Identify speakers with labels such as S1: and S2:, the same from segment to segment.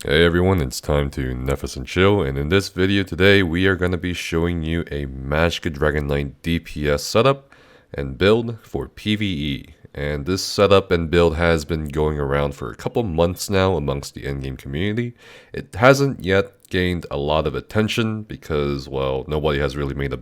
S1: Hey everyone, it's time to Nefis and Chill, and in this video today we are going to be showing you a Magicka Dragonknight DPS setup and build for PvE. And this setup and build has been going around for a couple months now amongst the endgame community. It hasn't yet gained a lot of attention because, well, nobody has really made a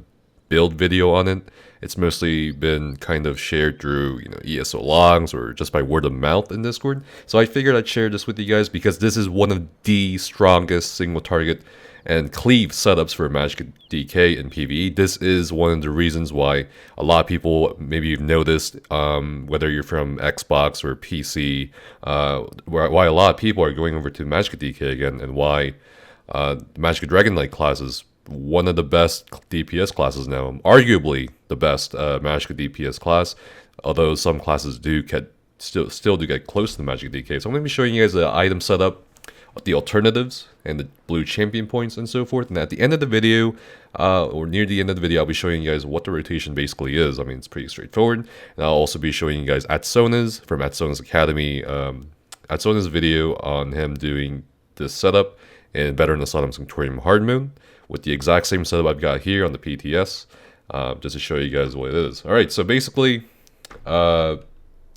S1: build video on it. It's mostly been kind of shared through, ESO logs or just by word of mouth in Discord. So I figured I'd share this with you guys because this is one of the strongest single target and cleave setups for Magicka DK in PvE. This is one of the reasons why a lot of people, maybe you've noticed, whether you're from Xbox or PC, why a lot of people are going over to Magicka DK again, and why Magicka Dragonknight class is one of the best DPS classes now, arguably the best Magicka DPS class, although some classes do get still do get close to the Magicka DK. So I'm going to be showing you guys the item setup, the alternatives, and the blue champion points and so forth. And at the end of the video, or near the end of the video, I'll be showing you guys what the rotation basically is. I mean, it's pretty straightforward. And I'll also be showing you guys Atsona's from Atsona's Academy, Atsona's video on him doing this setup in Veteran Asylum Sanctorium hard mode, with the exact same setup I've got here on the PTS, just to show you guys what it is. Alright, so basically,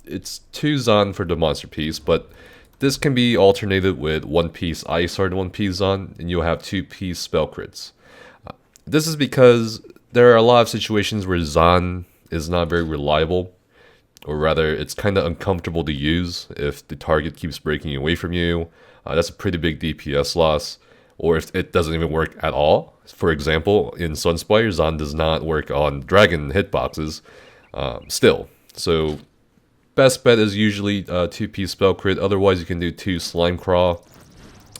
S1: it's 2 Zon for the monster piece, but this can be alternated with 1 piece Ice Heart and 1 piece Zon, and you'll have 2 piece spell crits. This is because there are a lot of situations where Zon is not very reliable, or rather, it's kind of uncomfortable to use if the target keeps breaking away from you. That's a pretty big DPS loss. Or if it doesn't even work at all. For example, in Sunspire, Zon does not work on dragon hitboxes still. So best bet is usually 2-piece spell crit. Otherwise, you can do 2 slime crawl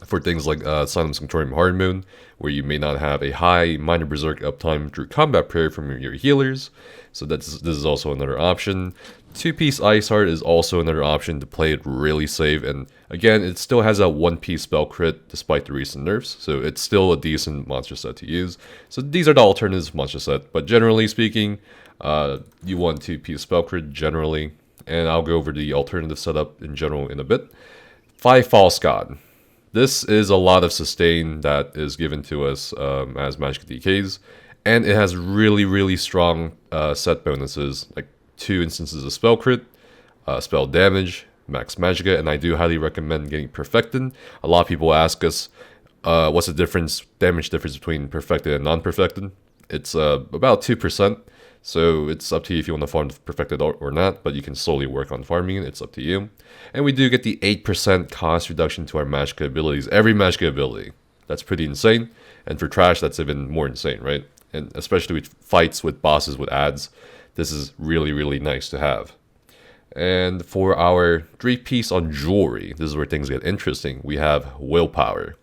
S1: for things like Asylum Sanctorium hard mode, where you may not have a high minor berserk uptime through combat prayer from your healers. So this is also another option. 2-piece Ice Heart is also another option to play it really safe, and again, it still has a 1-piece spell crit despite the recent nerfs, so it's still a decent monster set to use. So these are the alternatives monster set, but generally speaking, you want 2-piece spell crit generally, and I'll go over the alternative setup in general in a bit. 5 False God. This is a lot of sustain that is given to us as Magicka DKs, and it has really strong set bonuses, like 2 instances of spell crit, spell damage, max magicka, and I do highly recommend getting perfected. A lot of people ask us what's the damage difference between perfected and non-perfected. It's about 2%, so it's up to you if you want to farm perfected or not, but you can slowly work on farming it. It's up to you. And we do get the 8% cost reduction to our Magicka abilities, every Magicka ability. That's pretty insane, and for trash that's even more insane, right? And especially with fights with bosses with ads, this is really nice to have. And for our 3-piece on jewelry, this is where things get interesting. We have Willpower.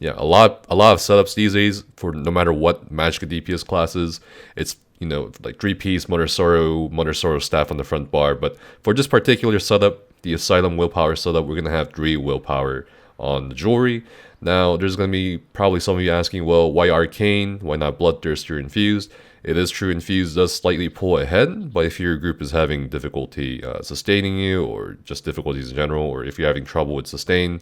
S1: Yeah, a lot of setups these days for no matter what Magicka DPS classes, it's like 3-piece Mother Sorrow staff on the front bar. But for this particular setup, the Asylum Willpower setup, we're gonna have 3 Willpower on the jewelry. Now, there's gonna be probably some of you asking, well, why Arcane? Why not Bloodthirster Infused? It is true, Infused does slightly pull ahead, but if your group is having difficulty sustaining you, or just difficulties in general, or if you're having trouble with sustain,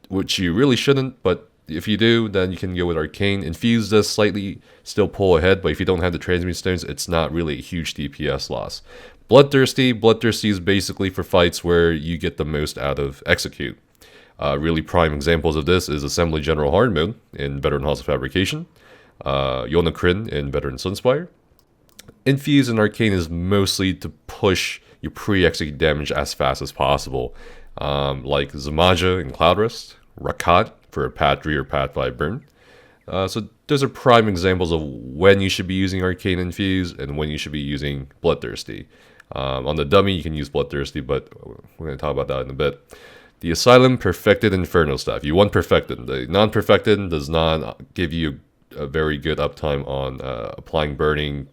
S1: which you really shouldn't, but if you do, then you can go with Arcane. Infused does slightly still pull ahead, but if you don't have the Transmute Stones, it's not really a huge DPS loss. Bloodthirsty is basically for fights where you get the most out of Execute. Really prime examples of this is Assembly General hard mode in Veteran House of Fabrication, Yona Kryn in Veteran Sunspire. Infuse and Arcane is mostly to push your pre-execute damage as fast as possible, like Zamaja in Cloud Rest, Rakat for a Pad 3 or Pad 5 burn. So those are prime examples of when you should be using Arcane Infuse and when you should be using Bloodthirsty. On the dummy, you can use Bloodthirsty, but we're going to talk about that in a bit. The Asylum Perfected Inferno Staff. You want Perfected. The non-Perfected does not give you a very good uptime on applying burning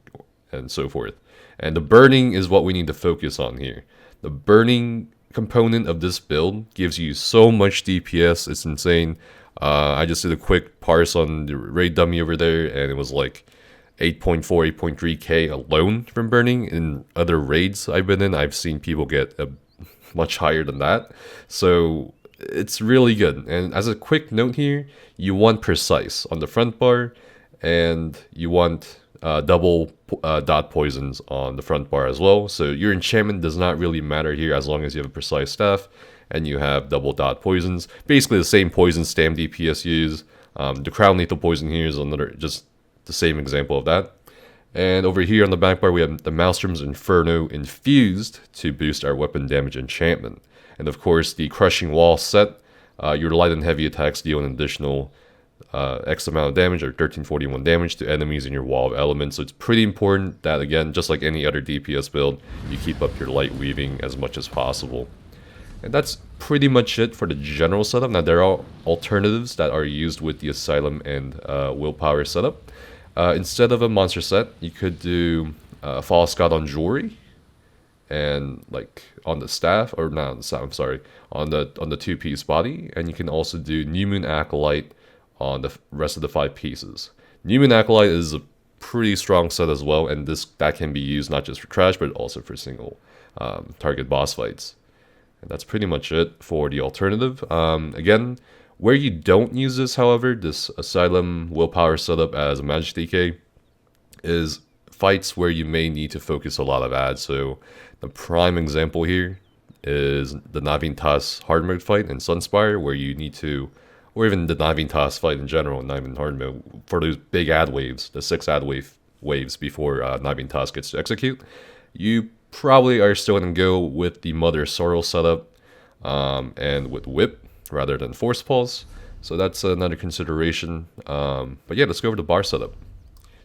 S1: and so forth. And the burning is what we need to focus on here. The burning component of this build gives you so much DPS, it's insane. I just did a quick parse on the raid dummy over there, and it was like 8.4, 8.3k alone from burning. In other raids I've been in, I've seen people get much higher than that. So it's really good. And as a quick note here, you want precise on the front bar, and you want double dot poisons on the front bar as well. So your enchantment does not really matter here as long as you have a precise staff and you have double dot poisons. Basically the same poison stam DPS use. The crown lethal poison here is another, just the same example of that. And over here on the back bar, we have the Maelstrom's Inferno infused to boost our weapon damage enchantment. And of course, the Crushing Wall set, your light and heavy attacks deal an additional X amount of damage, or 1341 damage to enemies in your wall of elements. So it's pretty important that, again, just like any other DPS build, you keep up your light weaving as much as possible. And that's pretty much it for the general setup. Now, there are alternatives that are used with the Asylum and Willpower setup. Instead of a monster set, you could do False God on jewelry, and like on the staff, or not on the staff, I'm sorry, on the 2-piece body, and you can also do New Moon Acolyte on the rest of the 5 pieces. New Moon Acolyte is a pretty strong set as well, and that can be used not just for trash, but also for single target boss fights. And that's pretty much it for the alternative. Again, where you don't use this, however, this Asylum Willpower setup as a Magicka DK is fights where you may need to focus a lot of ads. So the prime example here is the Navintas hard mode fight in Sunspire, where you need to, or even the Navintas fight in general, not even hard mode, for those big ad waves, the 6 ad waves before Navintas gets to execute. You probably are still going to go with the Mother Sorrel setup and with Whip rather than Force Pulse. So that's another consideration. But yeah, let's go over the bar setup.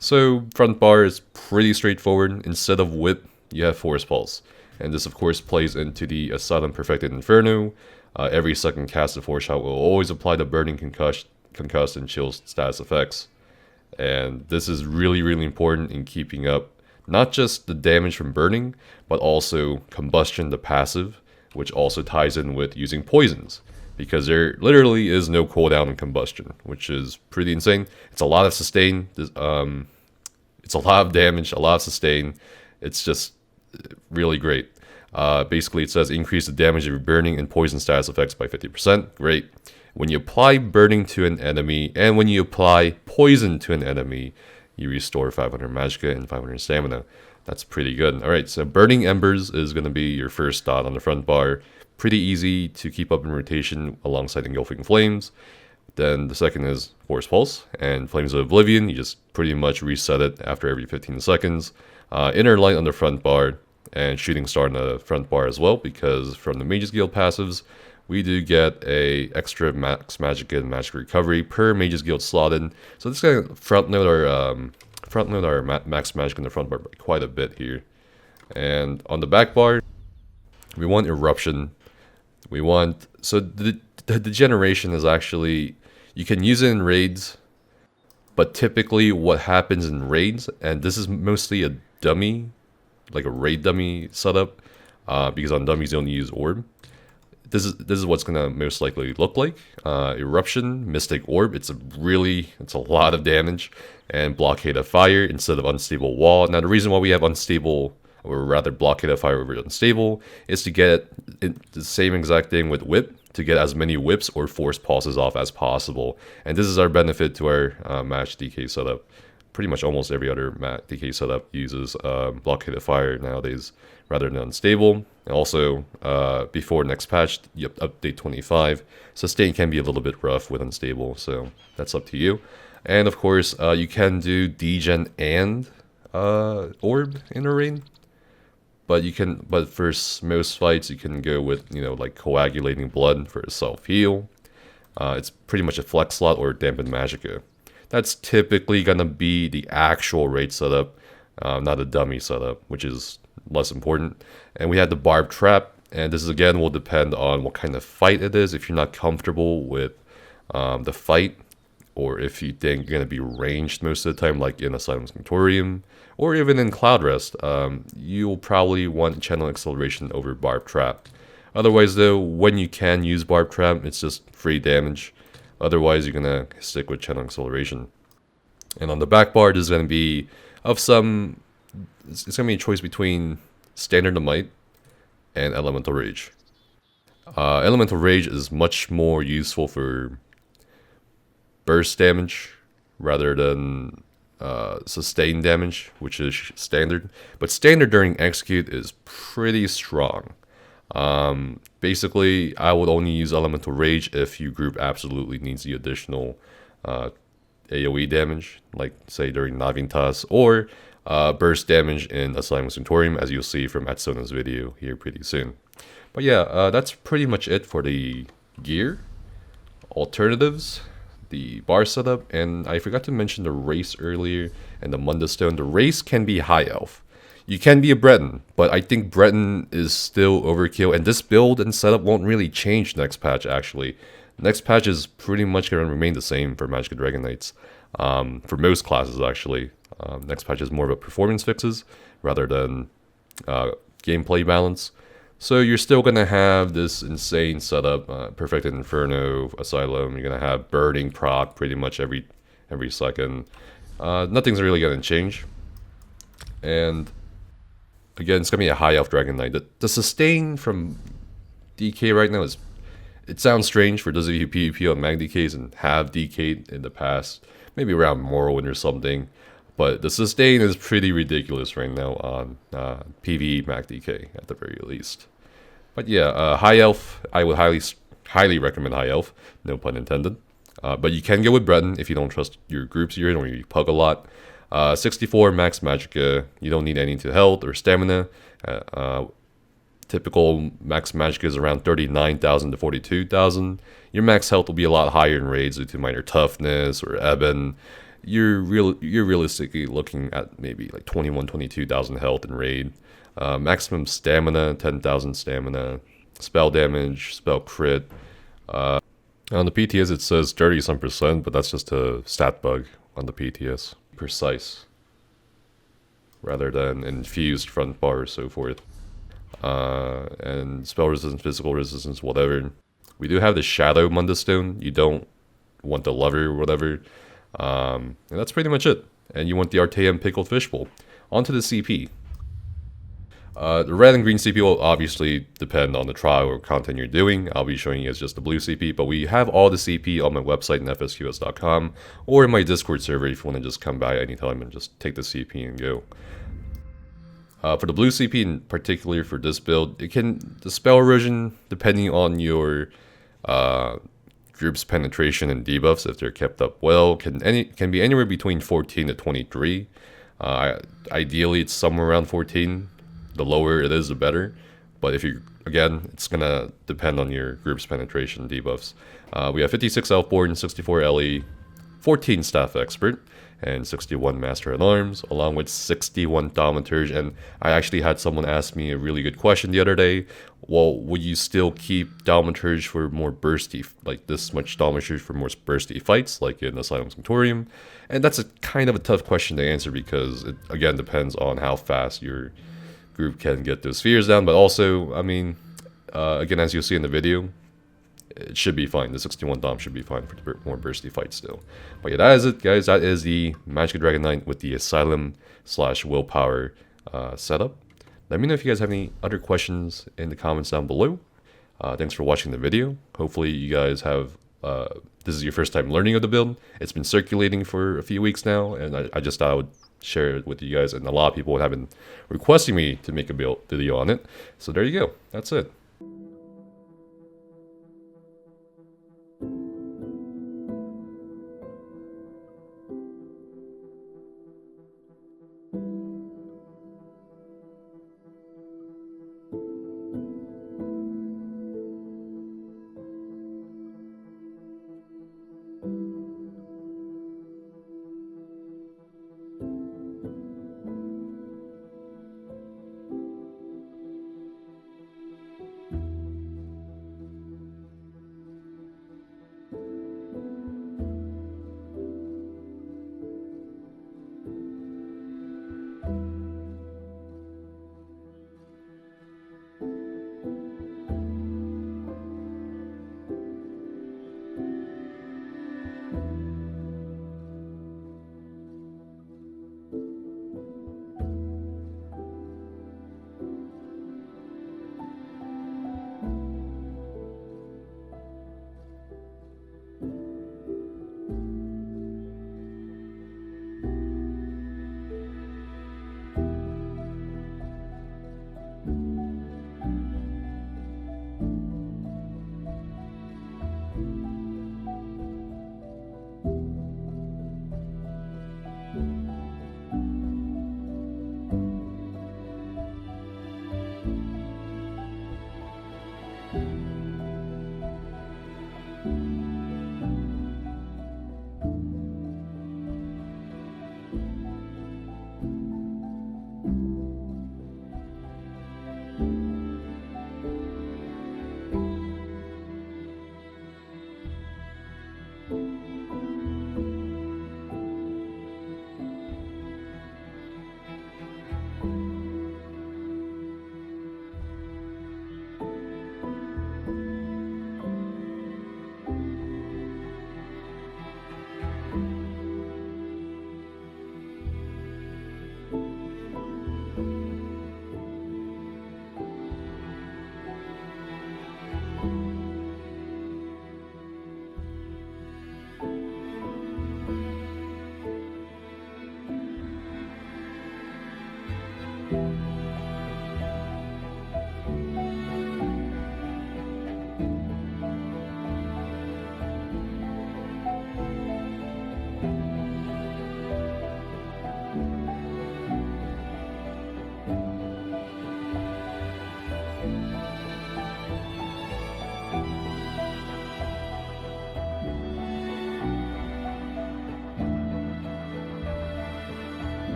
S1: So front bar is pretty straightforward. Instead of Whip, you have Force Pulse. And this of course plays into the Asylum Perfected Inferno. Every second cast of Force Shot will always apply the Burning, Concuss, and Chill status effects. And this is really, really important in keeping up not just the damage from burning, but also Combustion, the passive, which also ties in with using poisons. Because there literally is no cooldown in Combustion, which is pretty insane. It's a lot of sustain, it's a lot of damage, a lot of sustain. It's just really great. Basically, it says increase the damage of your burning and poison status effects by 50%. Great. When you apply burning to an enemy, and when you apply poison to an enemy, you restore 500 Magicka and 500 stamina. That's pretty good. Alright, so Burning Embers is going to be your first dot on the front bar. Pretty easy to keep up in rotation alongside Engulfing Flames. Then the second is Force Pulse and Flames of Oblivion. You just pretty much reset it after every 15 seconds. Inner Light on the front bar, and Shooting Star on the front bar as well, because from the Mages Guild passives, we do get a extra max Magicka and Magic Recovery per Mages Guild slotted. So this is going to front load our max Magicka in the front bar by quite a bit here. And on the back bar, we want Eruption. We want, so the Degeneration is actually, you can use it in raids, but typically what happens in raids, and this is mostly a dummy, like a raid dummy setup, because on dummies you only use Orb. This is what's gonna most likely look like. Eruption, Mystic Orb, it's a lot of damage, and Blockade of Fire instead of Unstable Wall. Now the reason why we have Unstable, or rather Blockade of Fire over Unstable, is to get the same exact thing with Whip, to get as many whips or force pulses off as possible. And this is our benefit to our match DK setup. Pretty much almost every other mat DK setup uses Blockade of Fire nowadays rather than Unstable. And also, before next patch, update 25, Sustain can be a little bit rough with Unstable, so that's up to you. And of course, you can do Degen and Orb in a raid. But for most fights, you can go with, like Coagulating Blood for a self-heal. It's pretty much a flex slot or Dampened Magicka. That's typically going to be the actual raid setup, not a dummy setup, which is less important. And we had the Barb Trap, and this again will depend on what kind of fight it is. If you're not comfortable with the fight, or if you think you're going to be ranged most of the time, like in Asylum Sanctorium, or even in Cloud Rest, you'll probably want Channel Acceleration over Barb Trap. Otherwise though, when you can use Barb Trap, it's just free damage. Otherwise, you're going to stick with Channel Acceleration. And on the back bar, there's going to be it's going to be a choice between Standard Might and Elemental Rage. Elemental Rage is much more useful for burst damage rather than sustain damage, which is standard. But standard during execute is pretty strong. Basically, I would only use Elemental Rage if your group absolutely needs the additional AoE damage, like say during Navintas, or burst damage in Asylum Sanctorium, as you'll see from Atsona's video here pretty soon. But yeah, that's pretty much it for the gear, alternatives, the bar setup, and I forgot to mention the race earlier and the Munda Stone. The race can be High Elf. You can be a Breton, but I think Breton is still overkill, and this build and setup won't really change next patch actually. Next patch is pretty much going to remain the same for Magicka Dragonknights, for most classes actually. Next patch is more of a performance fixes rather than gameplay balance. So you're still going to have this insane setup, Perfected Inferno, Asylum. You're going to have Burning proc pretty much every second. Nothing's really going to change. And again, it's going to be a High Elf Dragonknight. The sustain from DK right now is... It sounds strange for those of you who PvP on MagDKs and have DK'd in the past. Maybe around Morrowind or something. But the sustain is pretty ridiculous right now on PvE MagDK at the very least. But yeah, High Elf, I would highly recommend High Elf, no pun intended. But you can go with Breton if you don't trust your groups you're in or you pug a lot. 64 max Magicka, you don't need any to health or stamina. Typical max Magicka is around 39,000 to 42,000. Your max health will be a lot higher in raids due to minor toughness or Ebon. You're realistically looking at maybe like 22,000 health in raid. Maximum stamina, 10,000 stamina. Spell damage, spell crit. On the PTS it says 30% but that's just a stat bug on the PTS. Precise. Rather than infused front bar or so forth. And spell resistance, physical resistance, whatever. We do have the Shadow Munda Stone. You don't want the lever or whatever. And that's pretty much it. And you want the Arteum Pickled Fishbowl. Onto the CP. The red and green CP will obviously depend on the trial or content you're doing. I'll be showing you guys just the blue CP, but we have all the CP on my website, fsqs.com, or in my Discord server if you want to just come by anytime and just take the CP and go. For the blue CP in particular for this build, the spell erosion, depending on your group's penetration and debuffs, if they're kept up well, can be anywhere between 14 to 23. Ideally, it's somewhere around 14. The lower it is, the better. But again, it's gonna depend on your group's penetration debuffs. We have 56 Elfborn, 64 LE, 14 Staff Expert, and 61 Master at Arms, along with 61 Thaumaturge. And I actually had someone ask me a really good question the other day. Well, would you still keep Thaumaturge for more bursty, like this much Thaumaturge for more bursty fights, like in Asylum Sanctorium? And that's a kind of a tough question to answer because it, again, depends on how fast your group can get those spheres down. But also, I mean, again, as you'll see in the video, it should be fine. The 61 Dom should be fine for the more bursty fights still. But yeah, that is it, guys. That is the Magicka Dragonknight with the Asylum / Willpower setup. Let me know if you guys have any other questions in the comments down below. Thanks for watching the video. Hopefully you guys have, this is your first time learning of the build. It's been circulating for a few weeks now, and I just thought I would share it with you guys. And a lot of people have been requesting me to make a build video on it. So there you go. That's it.